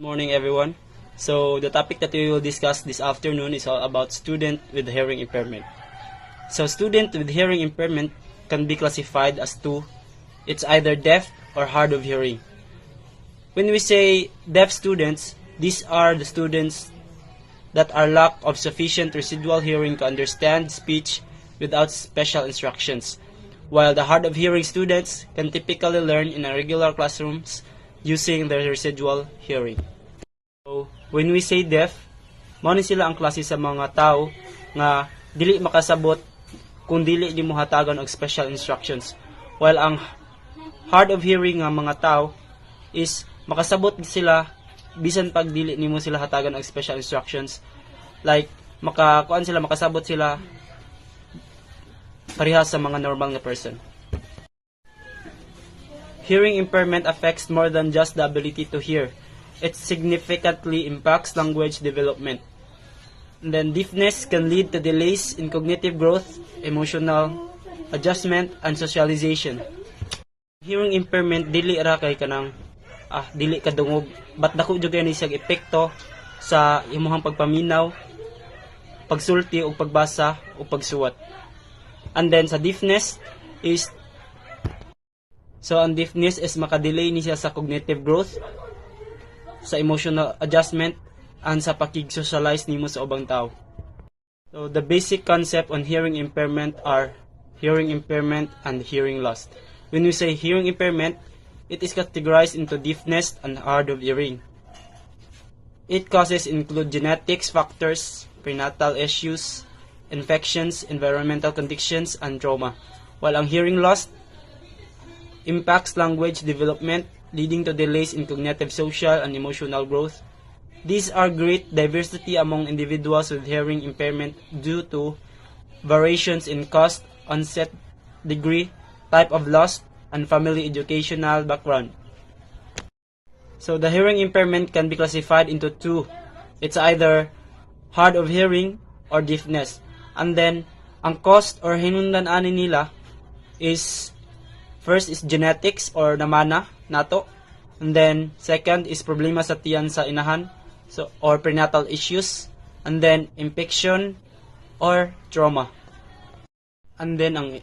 Morning everyone. So the topic that we will discuss this afternoon is all about student with hearing impairment. So student with hearing impairment can be classified as two. It's either deaf or hard of hearing. When we say deaf students, these are the students that are lack of sufficient residual hearing to understand speech without special instructions, while the hard of hearing students can typically learn in regular classrooms using their residual hearing. So, when we say deaf, mao ni sila ang klase sa mga tao nga dili makasabot kung dili nimo hatagan og special instructions, while ang hard of hearing nga mga tao is makasabot sila bisan pag dili nimo sila hatagan og special instructions, like makasabot sila parehas sa mga normal nga person. Hearing impairment affects more than just the ability to hear. It significantly impacts language development. And then deafness can lead to delays in cognitive growth, emotional adjustment, and socialization. Hearing impairment dili ra kay kanang dili kadungog, but dako jud kay ni siyang epekto sa imong pagpaminaw, pagsulti o pagbasa o pagsuwat. And then sa deafness is ang deafness is makadelay ni siya sa cognitive growth, sa emotional adjustment, and sa pakig-socialize nimo sa ubang tao. So the basic concept on hearing impairment are hearing impairment and hearing loss. When we say hearing impairment, it is categorized into deafness and hard of hearing. Its causes include genetics factors, prenatal issues, infections, environmental conditions, and trauma. While ang hearing loss impacts language development, leading to delays in cognitive, social, and emotional growth. These are great diversity among individuals with hearing impairment due to variations in cost, onset, degree, type of loss, and family educational background. So the hearing impairment can be classified into two. It's either hard of hearing or deafness. And then, ang cost or hinungdan ani nila is first is genetics or namana nato, and then second is problema sa tiyan sa inahan, so or prenatal issues, and then infection or trauma. And then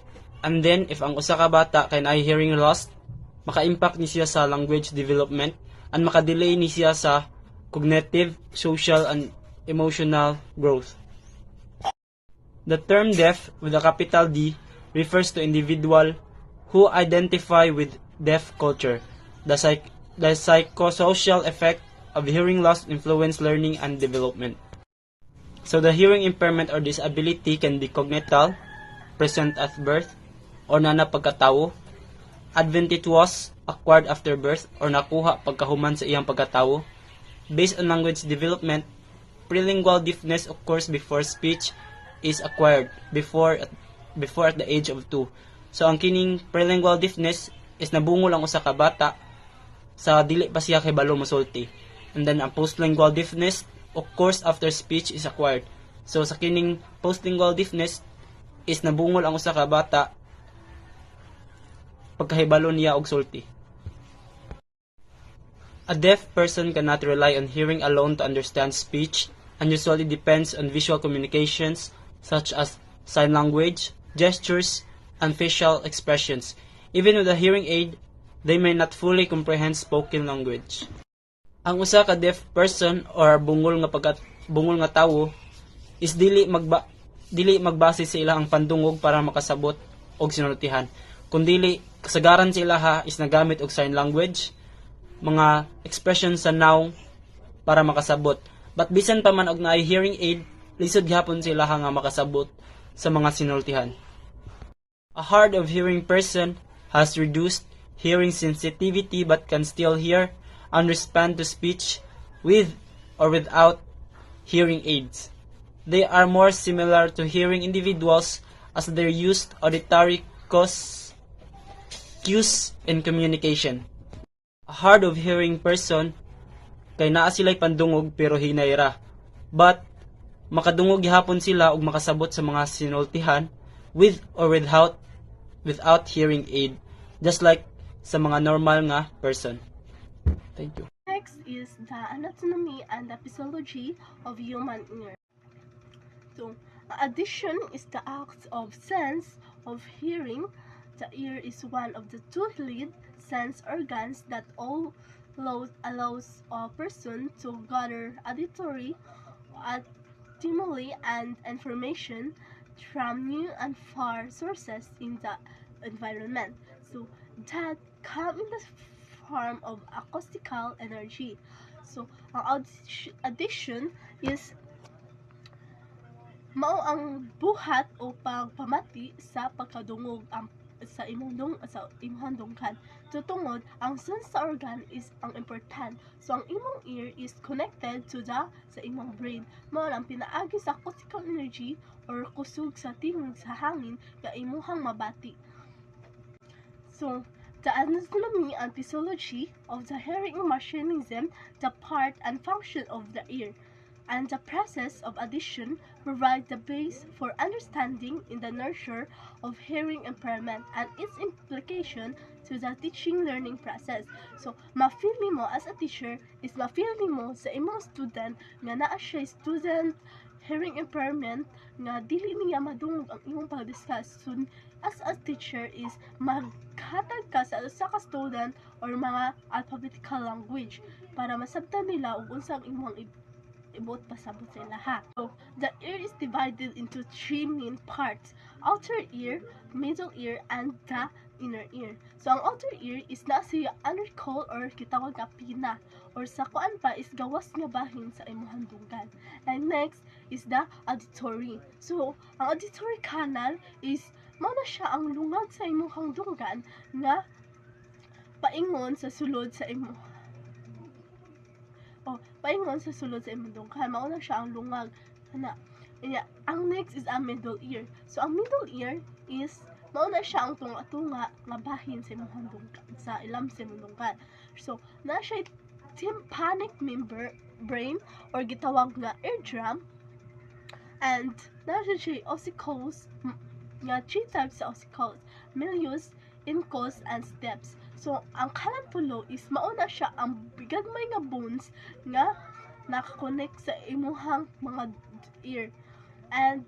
if ang usa ka bata kay naay hearing loss, maka-impact ni siya sa language development and maka-delay ni siya sa cognitive, social, and emotional growth. The term deaf with a capital D refers to individual who identify with deaf culture. The psychosocial effect of hearing loss influence learning and development. So the hearing impairment or disability can be congenital, present at birth, or nana pagkatawo, adventitious, acquired after birth, or nakuha pagkahuman sa iyang pagkatawo. Based on language development, prelingual deafness occurs before speech is acquired, before at the age of 2. So ang kining prelingual deafness is nabungol ang usa ka bata sa dili pa siya kay balo mosulti. And then ang postlingual deafness occurs after speech is acquired. So sa kining postlingual deafness is nabungol ang usa ka bata pagkahibalo niya og sulti. A deaf person cannot rely on hearing alone to understand speech and usually depends on visual communications such as sign language, gestures, and facial expressions. Even with a hearing aid, they may not fully comprehend spoken language. Ang usa ka deaf person or bungol nga tawo is dili magbase sa ilang pandungog para makasabot og sinultihan. Kundi kasagaran sila is nagamit og sign language, mga expressions sa noun para makasabot. But bisan pa man og naay hearing aid, lisod gyapon sila nga makasabot sa mga sinultihan. A hard of hearing person has reduced hearing sensitivity but can still hear and respond to speech with or without hearing aids. They are more similar to hearing individuals as they used auditory cues in communication. A hard of hearing person kay naa sila'y pandungog pero hinay ra, but makadungog gihapon sila ug makasabot sa mga sinultihan with or without hearing aid, just like sa mga normal nga person. Thank you. Next is the anatomy and the physiology of human ear. So, audition is the act of sense of hearing. The ear is one of the two lead sense organs that allows a person to gather auditory stimuli and information from new and far sources in the environment. So that come in the form of acoustical energy. So ang audition is mao ang buhat o pagpamati sa pagkadungog sa imong dunggan. Tutungod, ang sense sa organ is ang important. So ang imong ear is connected to sa imong brain. Mao ang pinaagi sa acoustical energy or kusog sa tingog sa hangin nga imuhang mabati. So the anatomy and physiology of the hearing mechanism, the part and function of the ear, and the process of audition provide the base for understanding in the nurture of hearing impairment and its implication to the teaching learning process. So, ma-feel nimo as a teacher is ma-feel nimo sa imong student nga naa siya student hearing impairment nga dili niya madungog ang imong pag-discuss. So, as a teacher is maghatag ka sa usa ka student or mga alphabetical language para masabtan nila ug unsa ang imong ibot pasabot sa ilaha. So, the ear is divided into three main parts: outer ear, middle ear, and the inner ear. So, ang outer ear is na siya undercall or kitawag nga pina or sa kuan pa is gawas nga bahin sa imong dunggan. And next is the auditory. So, ang auditory canal is mao na siya ang lungag sa imong dunggan nga paingon sa sulod sa imong paingon sa sulod sa imong dunggan. Mao na siya ang lungag ana. Ang next is ang middle ear. So ang middle ear is mao na siya ang tunga-tunga nga bahin sa imong dunggan, sa ilam sa imong dunggan. So na siya tympanic membrane or gitawag nga eardrum, and na siya ossicles nga three types sa ossicles: Milius, incus, and steps. So, ang kanang tulo is mauna siya ang bigagmay nga bones nga nakakonect sa imuhang mga ear. And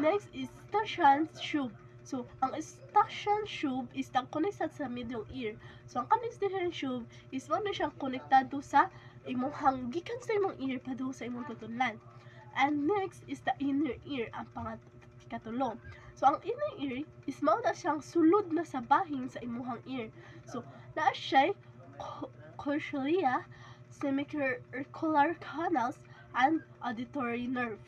next is Eustachian tube. So, ang Eustachian tube is nag-connect sa middle ear. So, ang kanang Eustachian tube is mauna siyang konektado sa imuhang gikan sa imong ear padung sa imong tutulan. And next is the inner ear, ang katulo. So, ang inner ear is mao na siyang sulod na sa bahin sa imuhang ear. So, naa siya cochlea, semicircular canals, and auditory nerve.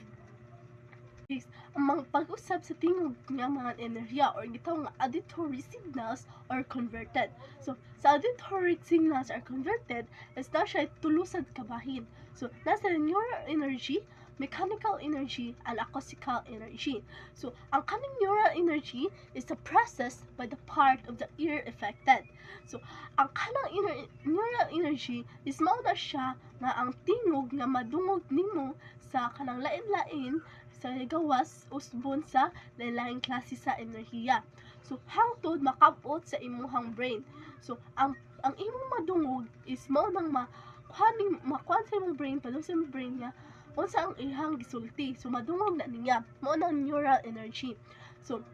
Ang mga pag-usab sa tingog nga mga enerhiya or gitawag nga auditory signals are converted. So, sa auditory signals are converted is na siya tulusad kabahin. So, nasa neural energy, mechanical energy, and acoustical energy. So, ang kaning neural energy is the process by the part of the ear affected. So, ang kanang neural energy is mao na siya nga ang tingog nga madungog nimo sa kanang lain-lain sa gawas usbon sa lain-laing klase sa enerhiya. So, hangtod makabot sa imuhang brain. So, ang imong madungog is mao nang makuan sa imong brain, padung sa imong brain nga unsa ang ihang gisulti. So, madungog na niya. Mao nang neural energy. So,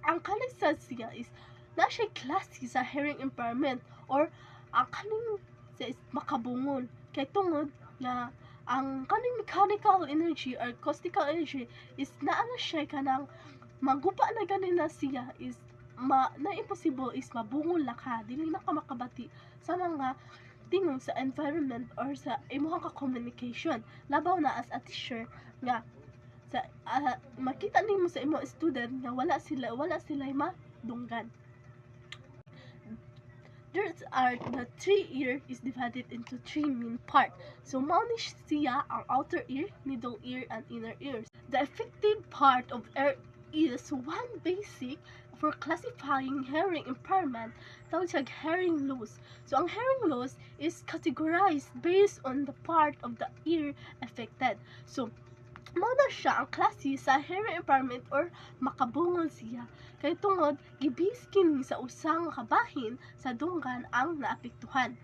ang kaning siya is na siya klase sa hearing impairment or ang kaning siya is makabungon. Kay tungod na ang kaning mechanical energy or acoustical energy is naana siya kanang magupa na ganina siya is na impossible is mabungol la ka. Dili na ka makabati sa mga tingog sa environment or sa imuhang ka-communication. Labaw na as a teacher nga sa makita nimo sa imong student nga wala sila madunggan. The three ear is divided into three main parts. So mao ni siya ang outer ear, middle ear, and inner ears. The effective part of ear is one basic for classifying hearing impairment, tawag siya hearing loss. So, ang hearing loss is categorized based on the part of the ear affected. So, mao na siya ang klase sa hearing impairment or makabungol siya. Kay tungod, gibase kini sa usang kabahin sa dunggan ang naapektuhan.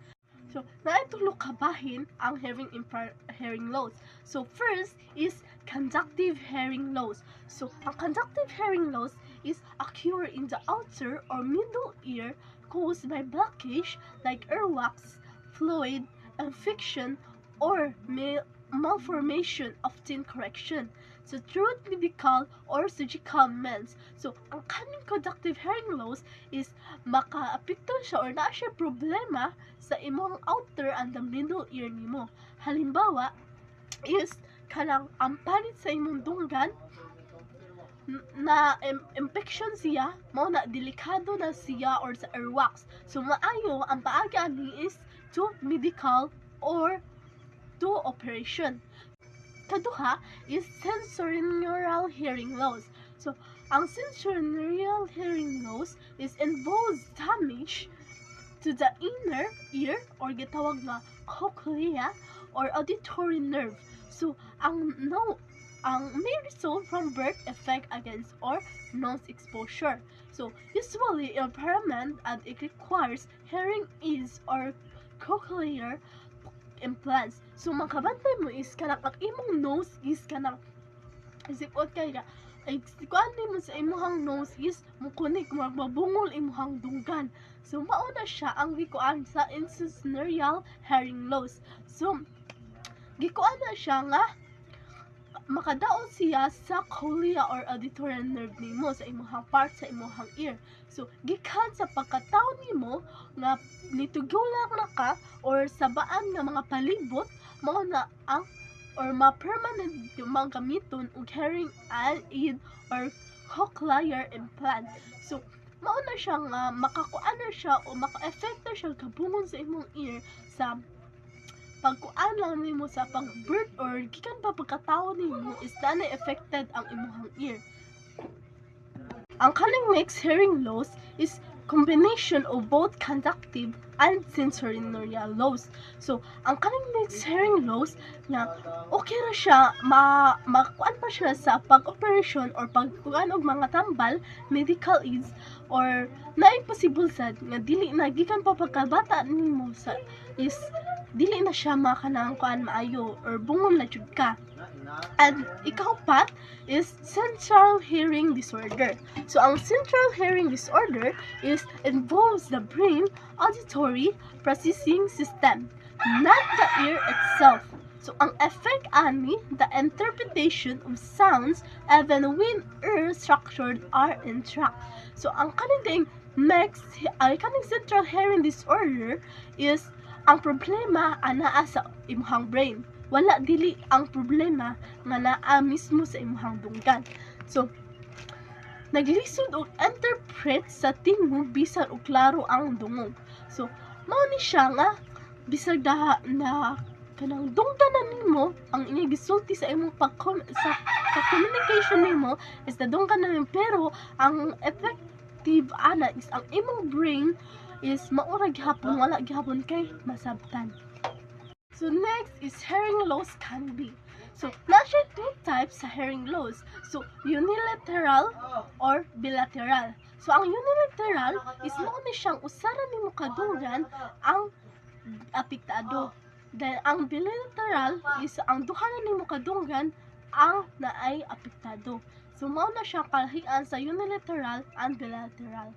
So, naitulo kabahin ang hearing loss. So, first is conductive hearing loss. So, ang conductive hearing loss is occur in the outer or middle ear caused by blockage like earwax, fluid, infection, or malformation of thin correction. So, through medical or surgical means. So, ang kaning conductive hearing loss is makaapekto siya or na siya problema sa imong outer and the middle ear nimo. Halimbawa, is kanang ang panit sa imong dunggan na infection siya, mo na delikado na siya or sa earwax. So, maayo ang paaga ani is to medical or to operation. Kaduha is sensorineural hearing loss. So, ang sensorineural hearing loss is involves damage to the inner ear or gitawag nga cochlea or auditory nerve. So, ang may result from birth effect against or nose exposure. So, usually impairment and it requires hearing aids or cochlear implants. So, makabantay mo is kanang ang imong nose is kanang isipot kaya ay kuan mo sa imong nose is mukunik mabungol imong dunggan. So, mauna siya ang gikuan sa sensorineural hearing loss. So, gikuan na siya nga makadaot siya sa cochlea or auditory nerve nimo sa imong part sa imong ear. So, gikan sa pagkataon nimo nga nitugulang na ka or sabaan nga mga palibot mao na ang or ma-permanent yung mga gamiton og hearing aid or cochlear implant. So, mao na siya nga makakuan na siya o maka-effect na siya kabungon sa imong ear sa pagkuan lang nimo sa pag-birth or gikan pa pagkataon nimo is na affected ang imong ear. Ang kaning next hearing loss is combination of both conductive and sensorineural loss. So, ang kaning next hearing loss nga okay ra siya makuan pa siya sa pag-operation or pagkuan og mga tambal, medical aids or naay possible sad nga dili na gikan pa pagkabata nimo sa is dili na siya makanang kuan maayo or bungon na jud ka. And ikaw pa is central hearing disorder. So, ang central hearing disorder is involves the brain auditory processing system, not the ear itself. So, ang effect ani, the interpretation of sounds even when ear structures are intact. So, ang kaning next, ay kaning central hearing disorder is ang problema anaa sa imong brain. Wala dili ang problema nga naa mismo sa imong dunggan. So, naglisod og interpret sa tingog bisan og klaro ang dungog. So, mao ni siya nga bisag na kanang dungganan nimo ang inyong gisulti sa imong sa communication nimo is na dungganan nimo, pero ang effective ana is ang imong brain is maura gihapon, wala gihapon kay masabtan. So, next is hearing loss can be. So, nasa two types sa hearing loss. So, unilateral or bilateral. So, ang unilateral is mao ni siyang usaran nimo kadunggan ang apektado. Then, ang bilateral is ang duha na nimo kadunggan ang naay apektado. So, mao na siyang kalahian sa unilateral and bilateral.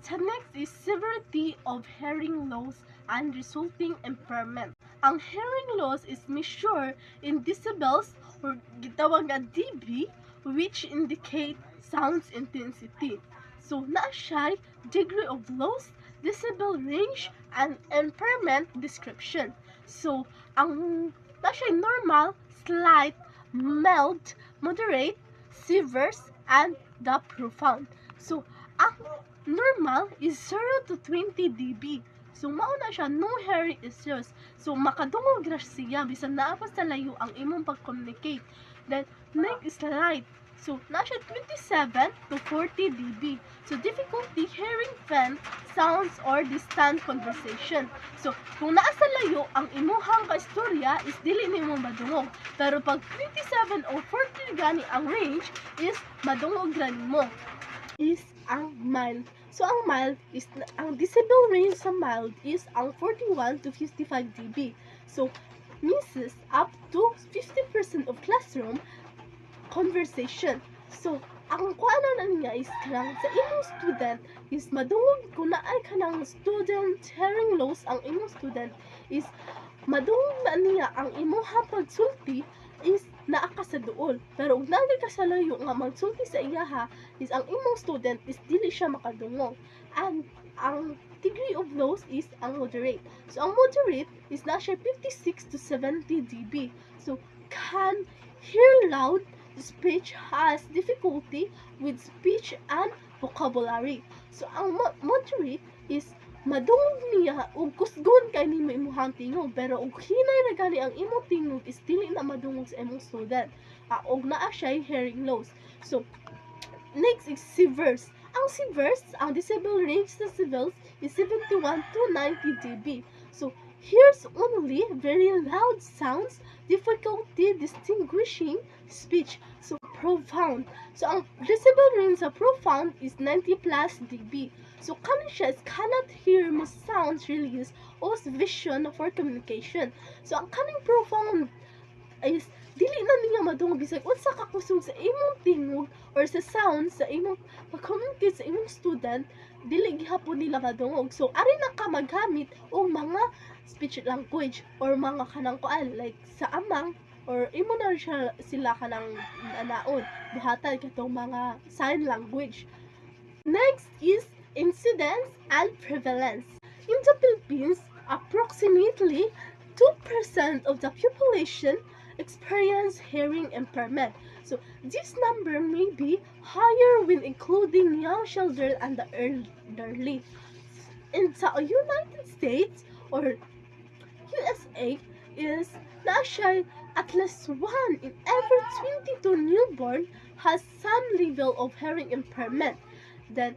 So, next is severity of hearing loss and resulting impairment. Ang hearing loss is measured in decibels or gitawag nga dB, which indicate sounds intensity. So, naa siya degree of loss, decibel range, and impairment description. So, ang naa siya normal, slight, mild, moderate, severe, and the profound. So, ang normal is 0 to 20 dB. So, mao na siya, no hearing issues. So, makadungog ra siya, bisan naa pa sa layo ang imong pag-communicate. Then, next is light. So, na siya 27 to 40 dB. So, difficulty hearing faint sounds or distant conversation. So, kung naa sa layo, ang imuhang kaistorya is dili nimo madungog. Pero pag 27 or 40 gani ang range is madungog ra nimo. Is ang mild. So ang decibel range sa mild is ang 41 to 55 dB. So misses up to 50% of classroom conversation. So ang kuana na niya is kanang sa imong student is madungog kung naay kanang student hearing loss ang imong student is madungog na niya ang imong pagsulti is naa ka sa duol. Pero ug nagay ka sa layo nga magsulti sa iyaha is ang imong student is dili siya makadungog. And ang degree of loss is ang moderate. So ang moderate is na siya 56 to 70 dB. So can hear loud speech has difficulty with speech and vocabulary. So ang moderate is madungog niya ug kusgon kay nimo imong tingog, pero ug hinay ra gani ang imong tingog is dili na madungog sa imong student. Og naa siya hearing loss. So next is severe. Ang severe, ang decibel range sa severe is 71 to 90 dB. So hears only very loud sounds, difficulty distinguishing speech. So profound. So ang decibel range sa profound is 90 plus dB. So conscious cannot hear most sounds released or vision for communication. So ang kaning profound is dili na niya madungog bisag unsa ka kusog sa imong tingog or sa sound sa imong pag-communicate sa imong student, dili gihapon nila madungog. So ari na ka maggamit og mga speech language or mga kanang kuan like sa amang or imo na sila kanang anaon buhatan katong mga sign language. Next is incidence and prevalence. In the Philippines, approximately 2% of the population experience hearing impairment. So this number may be higher when including young children and the elderly. In the United States or USA is national at least 1 in every 22 newborn has some level of hearing impairment. Then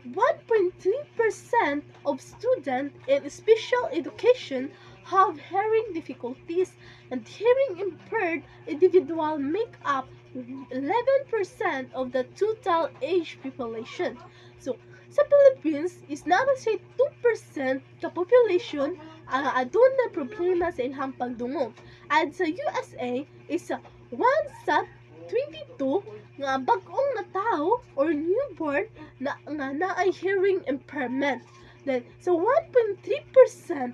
1.3% of students in special education have hearing difficulties, and hearing impaired individuals make up 11% of the total age population. So, sa Philippines is nara say 2% ka population ang adun na problema sa ilang pagdungog. At sa USA is 1 sa 22 nga bag-ong na tao or newborn na naay hearing impairment. Then, so 1.3%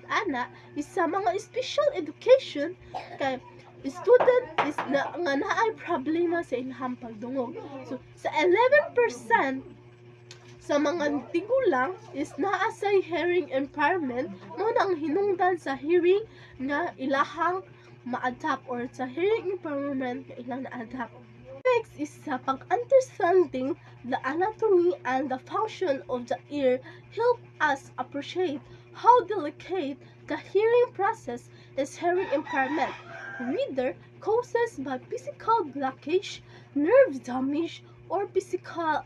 ana is sa mga special education kay student is nga naay problema sa ilang pagdungog. So, sa 11% sa mga tigulang is naa say hearing impairment mo na ang hinungdan sa hearing nga ilahang ma-adapt or sa hearing impairment nga ilang na-adapt. Next is sa pag-understanding the anatomy and the function of the ear help us appreciate how delicate the hearing process is. Hearing impairment whether causes by physical blockage, nerve damage, or physical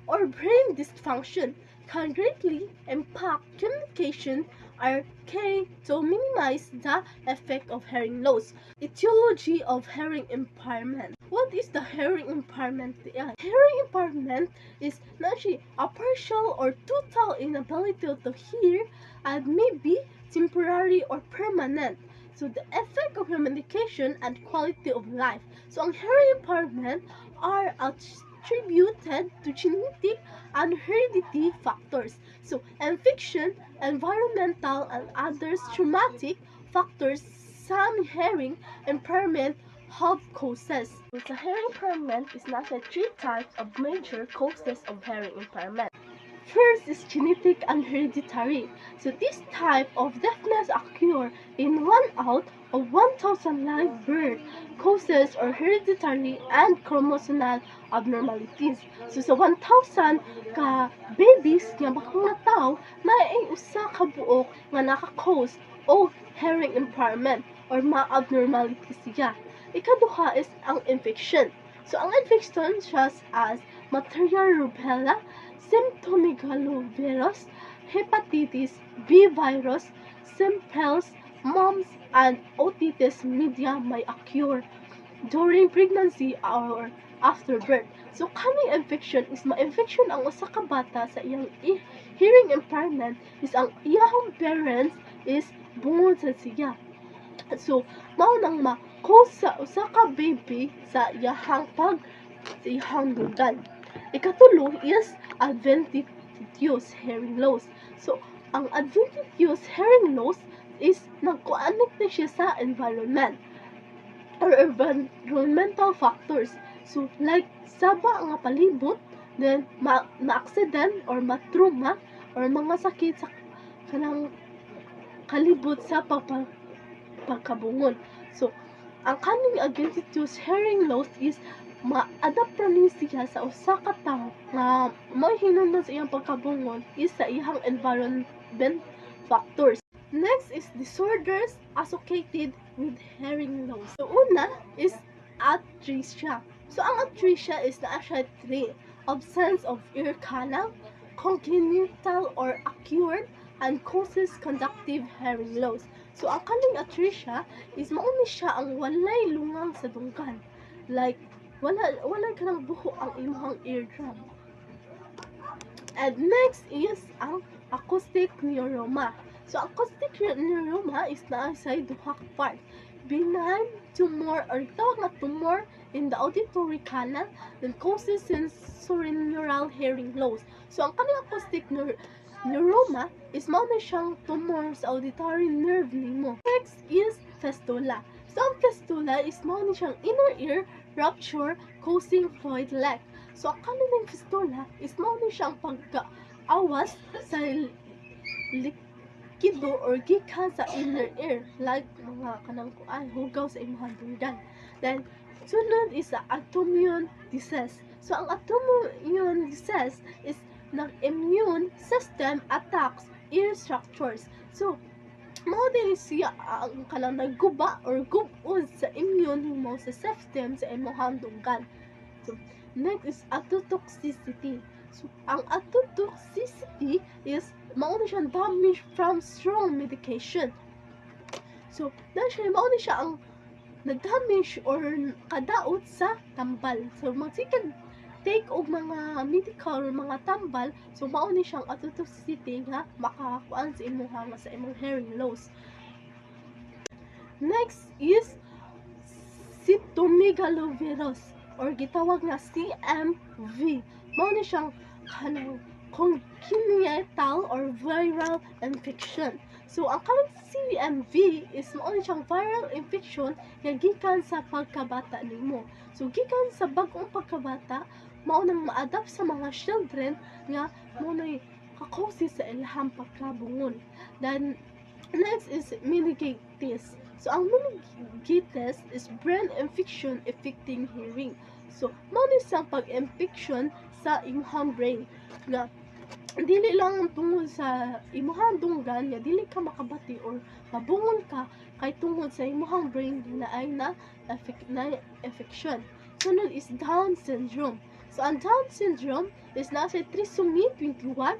or brain dysfunction can greatly impact communication are key to minimize the effect of hearing loss. Etiology of hearing impairment. What is the hearing impairment? Hearing impairment is not a partial or total inability to hear and may be temporary or permanent. So the effect of communication and quality of life. So ang hearing impairment are attributed to genetic and heredity factors. So, infection, environmental, and other traumatic factors, some hearing impairment have causes. So, the hearing impairment is not the 3 types of major causes of hearing impairment. First is genetic and hereditary. So this type of deafness occurs in 1 out of 1,000 live birth causes or hereditary and chromosomal abnormalities. So sa 1,000 ka babies nga bakong nataw na ay usa ka buok nga naka-cause o hearing impairment or ma-abnormalities siya. Ikaduha is ang infection. So ang infection such as bacterial rubella, cytomegalovirus, hepatitis B virus, simplex, mumps, and otitis media may occur during pregnancy or after birth. So kaning infection is ma-infection ang usa ka bata sa iyang hearing impairment is ang iyang parents is bungod sa siya. So mao nang ma-cause sa usa ka baby sa iyang dugan. Ikatulo is adventitious hearing loss. So ang adventitious hearing loss is nagkuanik na siya sa environment or environmental factors. So, like, saba nga palibot, then, ma-accident or ma-trauma or mga sakit sa kanang kalibot sa pagkabungon. So, ang kaning adventitious hearing loss is ma-adapt ra ni siya sa usa ka tawo nga may hinungdan sa iyang pagkabungon is sa iyang environment factors. Next is disorders associated with hearing loss. So, una is atresia. So, ang atresia is naa siya 3. Absence of ear canal, congenital or acquired, and causes conductive hearing loss. So, ang kaning atresia is mauni siya ang walay lungang sa dunggan. Like, wala ka ng buho ang imong eardrum. And next is ang acoustic neuroma. So, acoustic neuroma is naa sa duha ka part. Benign tumor or tawag na tumor in the auditory canal that causes sensorineural hearing loss. So, ang kaning acoustic neuroma is mao na siyang tumor sa auditory nerve nimo. Next is fistula. So, ang fistula is mao na siyang inner ear rupture causing fluid leak. So, ang kaning fistula is mao na siyang pagka-awas sa likido or gikan sa inner ear, like mga kanang hugaw sa imong dunggan. Then, sunod is sa autoimmune disease. So, ang autoimmune disease is immune system attacks ear structures. So, mao din siya ang kanang nagguba or gubod sa immune mo sa system sa imong dunggan. So, next is ototoxicity. So, ang ototoxicity is mao na siyang damage from strong medication. So, mao na siya ang na-damage or kadaot sa tambal. So, magsikag take og mga medical or mga tambal, so mao ni siyang ototoxicity nga makakuan sa imong hearing loss. Next is cytomegalovirus or gitawag nga CMV. Mao ni siyang kanang congenital or viral infection. So, ang kanang CMV is mao ni siyang viral infection nga gikan sa pagkabata nimo. So, gikan sa bag-ong pagkabata, mao nang ma-adapt sa mga children nga mao na kakausi sa ilahang pagkabungon. Then, next is meningitis. So, ang meningitis is brain infection affecting hearing. So, mao ni siyang pag-infection sa imong brain nga dili lang tungod sa imong dunggan nga dili ka makabati or mabungon ka kay tungod sa imong brain na ay na affection. Sunod is Down syndrome. So, ang Down syndrome is nasa trisomy 21, 30%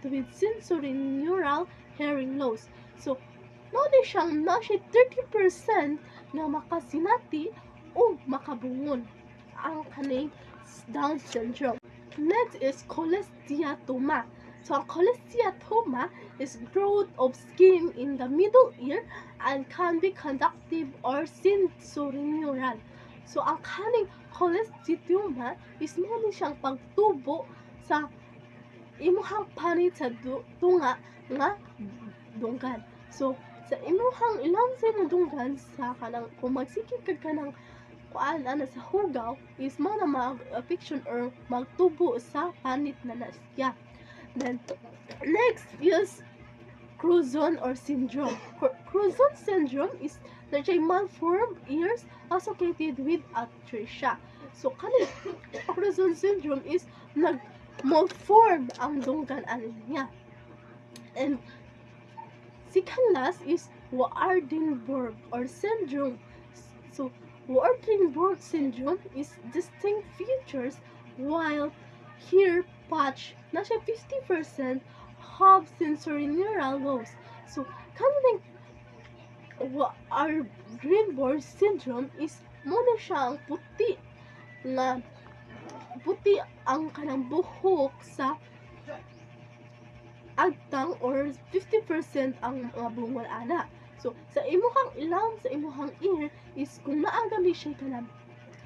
with sensorineural hearing loss. So, mao ni siyang nasa 30% na makasinati o makabungon ang kaning Down syndrome. Next is cholesteatoma. So, ang cholesteatoma is growth of skin in the middle ear and can be conductive or sensorineural. So, ang kaning cholesteatoma is mo ni siyang pagtubo sa imuhang panit sa tunga nga dunggan. So, sa imuhang ilang sa dunggan sa kanang kung magsikip ka kanang ana sa hugaw is mo na mag-affection or magtubo sa panit na nasya. Then, next is Crouzon or syndrome. Crouzon syndrome is na malformed ears associated with atresia. So, kaning Crouzon syndrome is nag-malform ang dunggan niya. And second last is Waardenburg or syndrome. So, Waardenburg syndrome is distinct features while hair patch na siya 50% have sensorineural loss. So, kaning Waardenburg syndrome is mo na siya ang puti nga puti ang kanang buhok sa agtang or 50% ang mga bungol ana. So sa imuhang ilong, sa imuhang ear is kung naagami siya kanang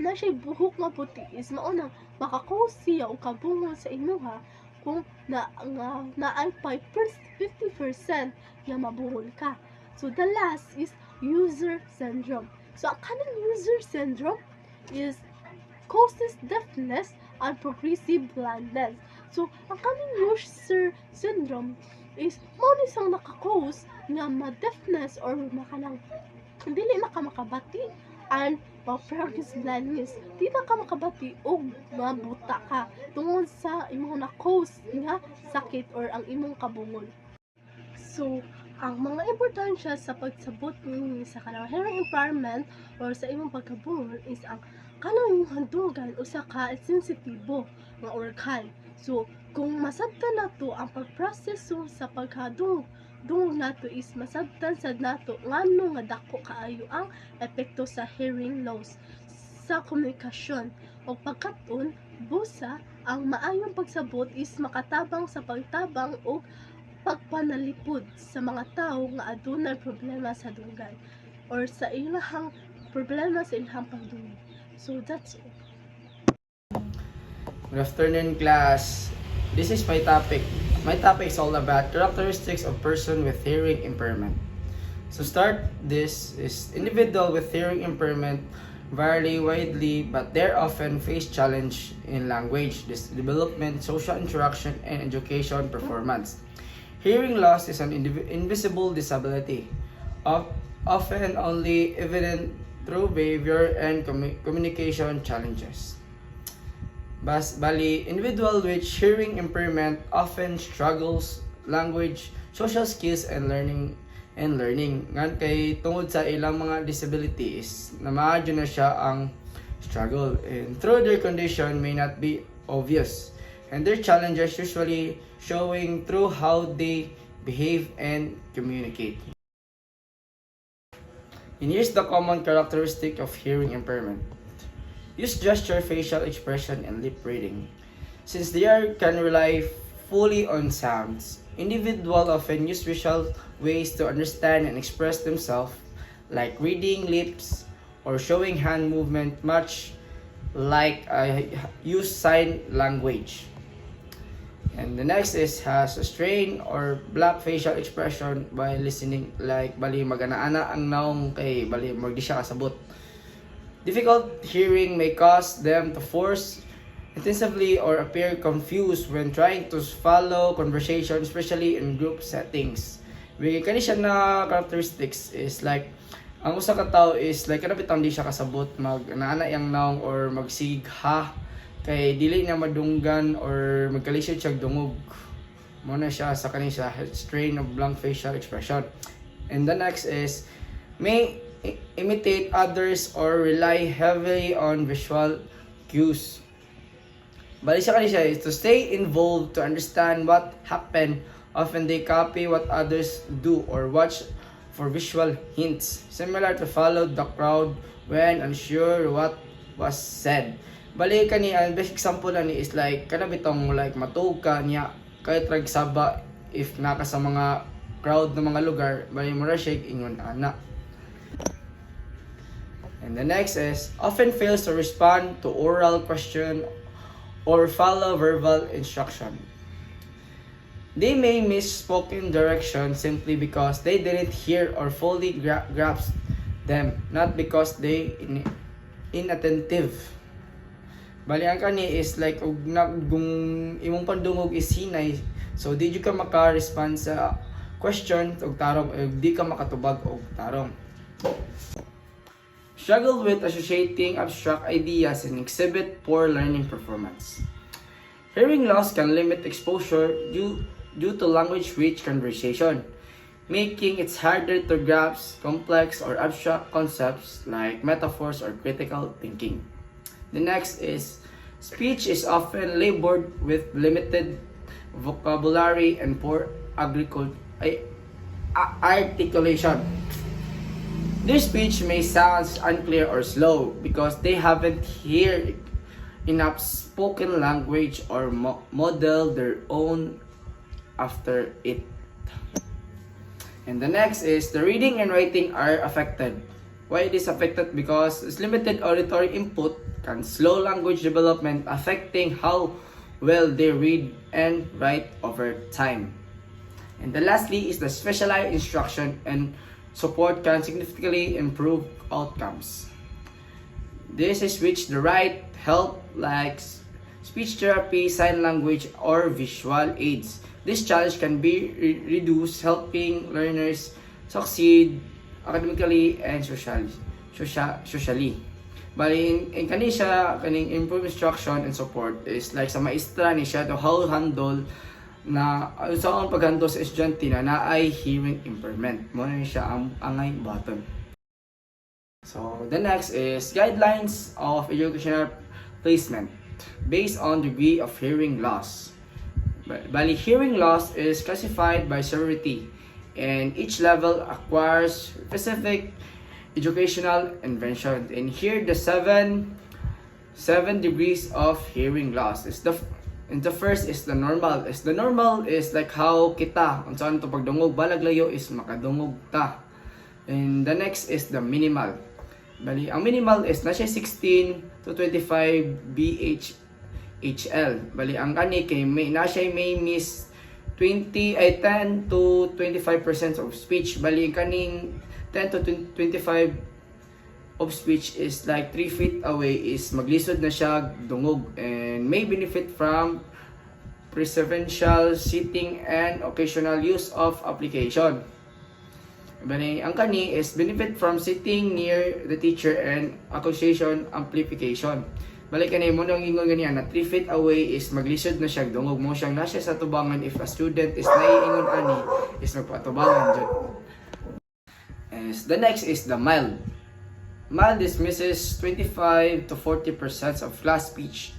na siya buhok nga puti is maunang makakause siya o kabungol sa imuha kung naay 50% nga mabungol ka. So the last is user syndrome. So ang kanang user syndrome is causes deafness and progressive blindness. So ang kanang user syndrome is mao ni sang nakakause nga ma-deafness or makanang dili makabati and progressive blindness. Di na ka makabati o mabuta ka tungod sa imong na-cause nga sakit or ang imong kabungol. So, ang mga importansya sa pagsabot ni sa kanang hearing impairment or sa imong pagkabungol is ang kanang imong handugan usa ka sensitibo nga organ. So, kung masabtan nato ang pagproseso sa pagkadungog nato is masabtan sad nato ngano nga dako kaayo ang epekto sa hearing loss sa komunikasyon o pagkaton busa ang maayong pagsabot is makatabang sa pagtabang o pagpanalipod sa mga tao nga adunay problema sa dunggan or sa ilahang problema sa ilahang pagdungog. So that's all. Good afternoon, class. This is my topic. My topic is all about characteristics of person with hearing impairment. So start, this is individual with hearing impairment vary widely, but they often face challenge in language, development, social interaction, and education performance. Hearing loss is an invisible disability, often only evident through behavior and communication challenges. Bali, individual with hearing impairment often struggles language, social skills, and learning. Ngan kay tungod sa ilang mga disabilities, namaadyo na siya ang struggle. And through their condition may not be obvious. And their challenges usually showing through how they behave and communicate. And here's the common characteristic of hearing impairment. Use gesture, facial expression, and lip reading. Since they can rely fully on sounds, individuals often use visual ways to understand and express themselves, like reading lips or showing hand movement, much like use sign language. And the next is has a strain or black facial expression by listening, like bali magana-ana ang naong kay bali magdi siya kasabot. Difficult hearing may cause them to force intensively or appear confused when trying to follow conversation, especially in group settings. Kani siya na characteristics is like ang usa ka tawo is like kada bitaw di siya kasabot mag naana yang naong or magsig ha kay dili niya madunggan or magkalisod siya dungog. Mo na siya sa kani siya strain of blank facial expression. And the next is may imitate others or rely heavily on visual cues. Bali siya kanina is to stay involved to understand what happened. Often they copy what others do or watch for visual hints, similar to follow the crowd when unsure what was said. Bali kani ang best example ani is like kana bitong like matug ka niya kay trag saba if naka sa mga crowd ng mga lugar bali mo ra shake ingon ana. And the next is often fails to respond to oral question or follow verbal instruction. They may miss spoken direction simply because they didn't hear or fully grasp them, not because they inattentive. Bali ang kani is like kung imong pandungog is hinay, so di ka maka-respond sa question og tarong di ka makatubag og tarong. Struggle with associating abstract ideas and exhibit poor learning performance. Hearing loss can limit exposure due to language-rich conversation, making it harder to grasp complex or abstract concepts like metaphors or critical thinking. The next is speech is often labored with limited vocabulary and poor articulation. Their speech may sound unclear or slow because they haven't enough spoken language or model their own after it. And the next is the reading and writing are affected. Why it is affected? Because it's limited auditory input can slow language development, affecting how well they read and write over time. And the lastly is the specialized instruction and support can significantly improve outcomes. This is which the right help like speech therapy, sign language, or visual aids. This challenge can be reduced, helping learners succeed academically and socially. Bali, in kaning improve instruction and support is like sa maestra ni siya to how handle na sa ang paghandle sa estudyante na ay hearing impairment. Mo na siya ang angay button. So, the next is guidelines of educational placement based on degree of hearing loss. Bali, hearing loss is classified by severity and each level acquires specific educational intervention. And here the seven degrees of hearing loss is the first is the normal. The normal is like how kita unsa to pagdungog balag layo is makadungog ta. And the next is the minimal. Bali, ang minimal is na siya 16 to 25 BHL. Bali, ang kani kay may miss 10 to 25% of speech. Bali, kaning 10 to 25 of speech is like 3 feet away is maglisod na siya dungog and may benefit from preferential sitting and occasional use of application. Bali, ang kani is benefit from sitting near the teacher and acquisition amplification. Bali kani mo nang ingon ganiya na 3 feet away is maglisod na siya dungog mo siyang nasa sa tubangan if a student is naiingon ani is magpatubangan jud. The next is the mild. Mild dismisses 25 to 40% of class speech,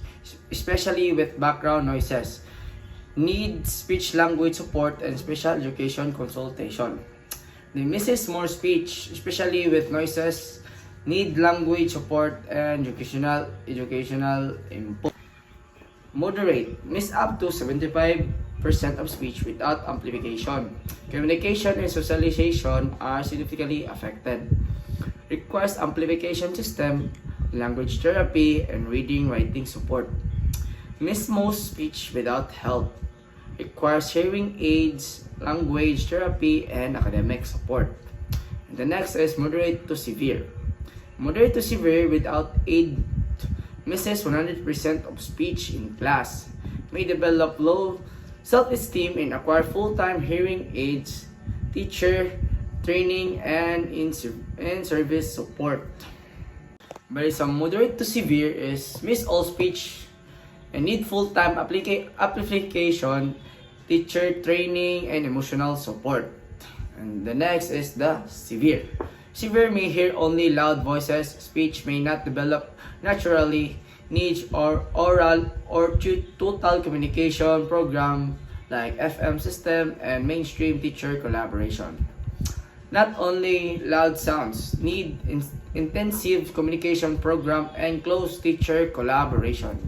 especially with background noises. Need speech language support and special education consultation. They misses more speech, especially with noises, need language support and educational input. Moderate, miss up to 75% of speech without amplification. Communication and socialization are significantly affected. Requires amplification system, language therapy, and reading writing support. Miss most speech without help. Requires hearing aids, language therapy, and academic support. And the next is moderate to severe. Moderate to severe without aid misses 100% of speech in class. May develop low self-esteem and acquire full-time hearing aids, teacher training, and in-service support. But some moderate to severe is miss all speech and need full-time application, teacher training, and emotional support. And the next is the severe. Severe may hear only loud voices, speech may not develop naturally, needs or oral or total communication program like FM system and mainstream teacher collaboration. Not only loud sounds, need intensive communication program and close teacher collaboration.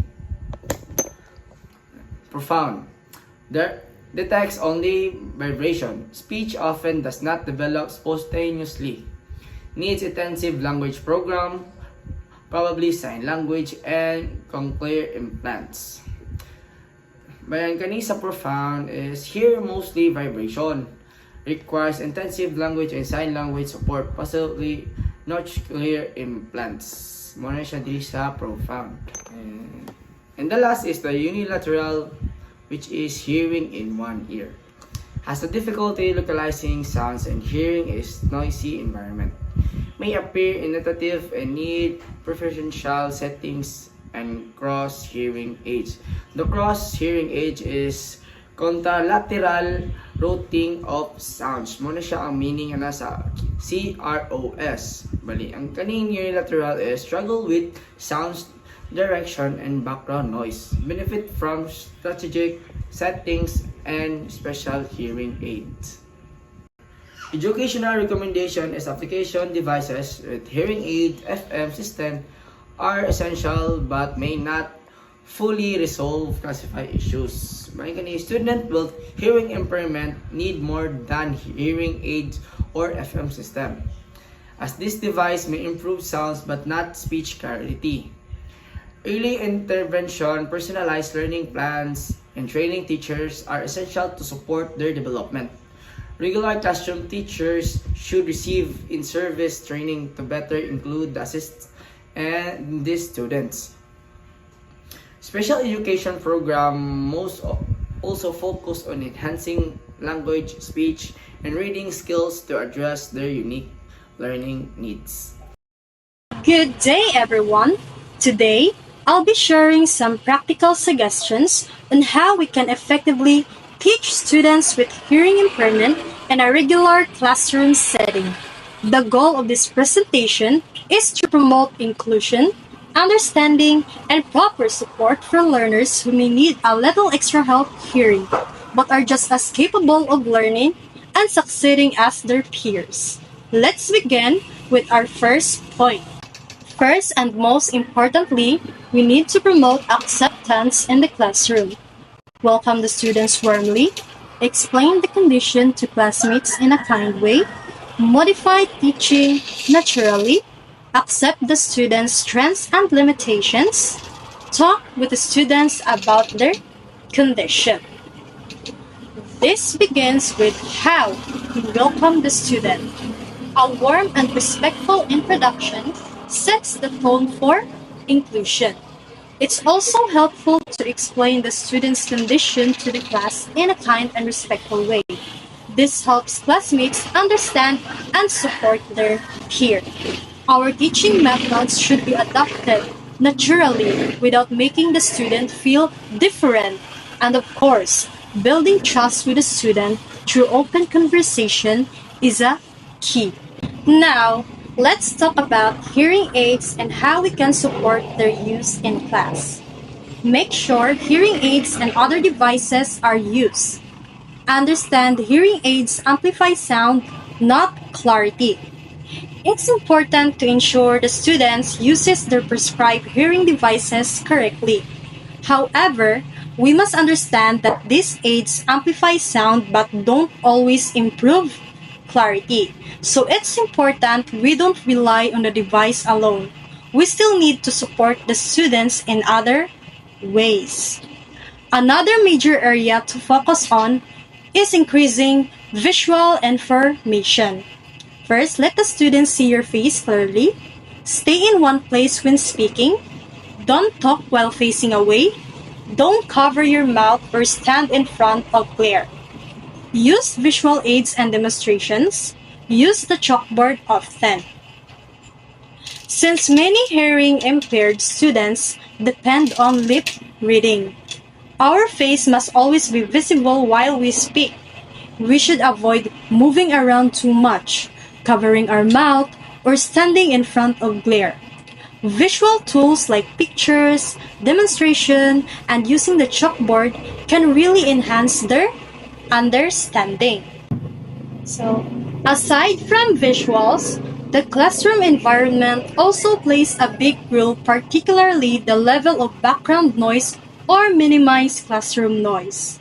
Profound. There detects only vibration. Speech often does not develop spontaneously. Needs intensive language program, probably sign language, and cochlear implants. Bayan kani sa profound is hear mostly vibration. Requires intensive language and sign language support, possibly cochlear implants. Muna siya di sa profound. And the last is the unilateral, which is hearing in one ear. Has a difficulty localizing sounds and hearing is noisy environment. May appear inattentive and need preferential settings and cross-hearing aids. The cross-hearing aid is contralateral routing of sounds. Muna siya ang meaning na sa CROS. Bali, ang kaning unilateral is struggle with sounds, direction, and background noise. Benefit from strategic settings and special hearing aids. Educational recommendation is application devices with hearing aid FM system are essential but may not fully resolve classify issues. May student with hearing impairment need more than hearing aids or FM system, as this device may improve sounds but not speech clarity. Early intervention, personalized learning plans, and training teachers are essential to support their development. Regular classroom teachers should receive in-service training to better include the assist and these students. Special education program also focus on enhancing language, speech, and reading skills to address their unique learning needs. Good day, everyone. Today, I'll be sharing some practical suggestions on how we can effectively teach students with hearing impairment in a regular classroom setting. The goal of this presentation is to promote inclusion, understanding, and proper support for learners who may need a little extra help hearing, but are just as capable of learning and succeeding as their peers. Let's begin with our first point. First and most importantly, we need to promote acceptance in the classroom. Welcome the students warmly, explain the condition to classmates in a kind way, modify teaching naturally, accept the students' strengths and limitations, talk with the students about their condition. This begins with how we welcome the student. A warm and respectful introduction sets the tone for inclusion. It's also helpful to explain the student's condition to the class in a kind and respectful way. This helps classmates understand and support their peer. Our teaching methods should be adopted naturally without making the student feel different. And of course, building trust with the student through open conversation is a key. Now, let's talk about hearing aids and how we can support their use in class. Make sure hearing aids and other devices are used. Understand hearing aids amplify sound, not clarity. It's important to ensure the students uses their prescribed hearing devices correctly. However, we must understand that these aids amplify sound but don't always improve clarity. So it's important we don't rely on the device alone. We still need to support the students in other ways. Another major area to focus on is increasing visual information. First, let the students see your face clearly. Stay in one place when speaking. Don't talk while facing away. Don't cover your mouth or stand in front of glare. Use visual aids and demonstrations. Use the chalkboard often. Since many hearing impaired students depend on lip reading, our face must always be visible while we speak. We should avoid moving around too much, covering our mouth, or standing in front of glare. Visual tools like pictures, demonstration, and using the chalkboard can really enhance their understanding. So, aside from visuals, the classroom environment also plays a big role, particularly the level of background noise or minimize classroom noise.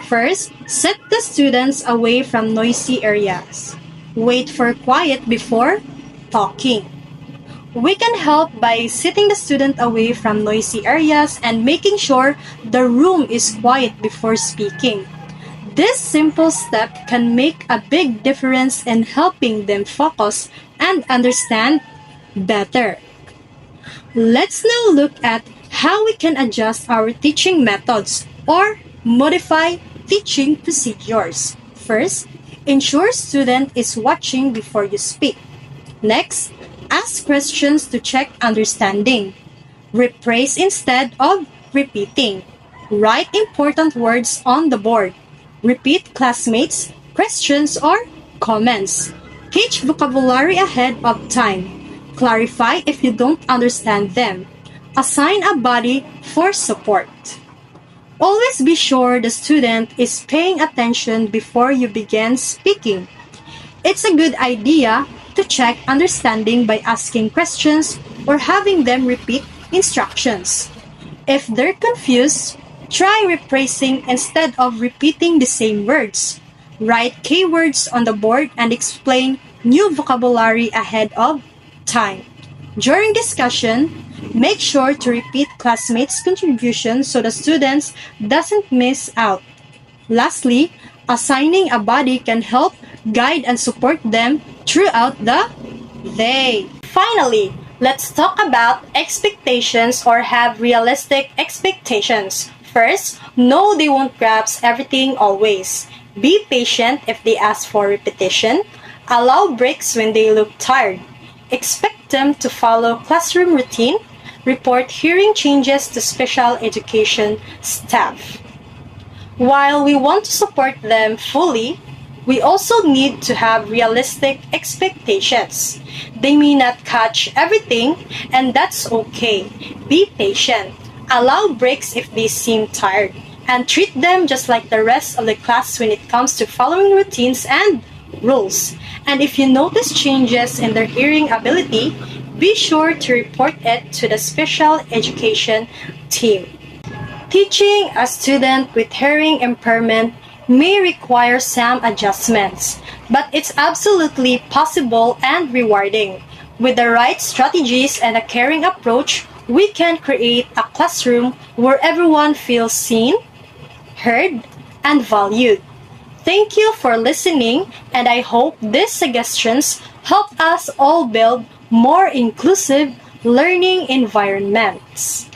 First, set the students away from noisy areas. Wait for quiet before talking. We can help by sitting the student away from noisy areas and making sure the room is quiet before speaking. This simple step can make a big difference in helping them focus and understand better. Let's now look at how we can adjust our teaching methods or modify teaching procedures. First, ensure student is watching before you speak. Next, ask questions to check understanding. Rephrase instead of repeating. Write important words on the board. Repeat classmates' questions or comments. Teach vocabulary ahead of time. Clarify if you don't understand them. Assign a buddy for support. Always be sure the student is paying attention before you begin speaking. It's a good idea to check understanding by asking questions or having them repeat instructions. If they're confused, try rephrasing instead of repeating the same words. Write keywords on the board and explain new vocabulary ahead of time. During discussion, make sure to repeat classmates' contributions so the students doesn't miss out. Lastly, assigning a buddy can help guide and support them throughout the day. Finally, let's talk about expectations or have realistic expectations. First, know they won't grasp everything always. Be patient if they ask for repetition. Allow breaks when they look tired. Expect them to follow classroom routine. Report hearing changes to special education staff. While we want to support them fully, we also need to have realistic expectations. They may not catch everything, and that's okay. Be patient. Allow breaks if they seem tired, and treat them just like the rest of the class when it comes to following routines and rules. And if you notice changes in their hearing ability, be sure to report it to the special education team. Teaching a student with hearing impairment may require some adjustments, but it's absolutely possible and rewarding. With the right strategies and a caring approach, we can create a classroom where everyone feels seen, heard, and valued. Thank you for listening, and I hope these suggestions help us all build more inclusive learning environments.